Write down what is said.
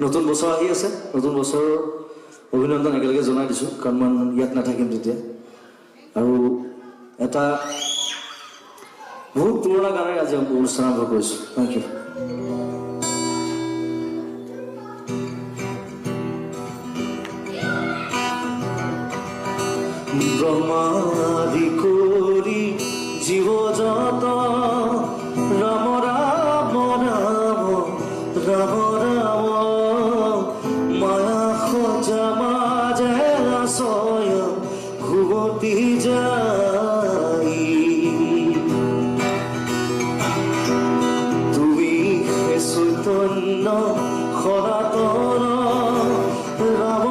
নতুন বছৰ আহি আছে, নতুন বছৰৰ অভিনন্দন একেলগে জনাই দিছোঁ, কাৰণ মই ইয়াত নাথাকিম তেতিয়া। আৰু এটা বহুত পুৰণা গানেৰে আজি অনুষ্ঠান আৰম্ভ কৰিছোঁ। Thank U. ব্ৰহ্মাদি কৰি জীৱ যত ৰাম ৰাম ৰাম ৰাম ৰাম মায়া সজা মাজে স্বয়ং ঘুমতি যাই তুমি হে চৈতন্য সনাতন ৰাম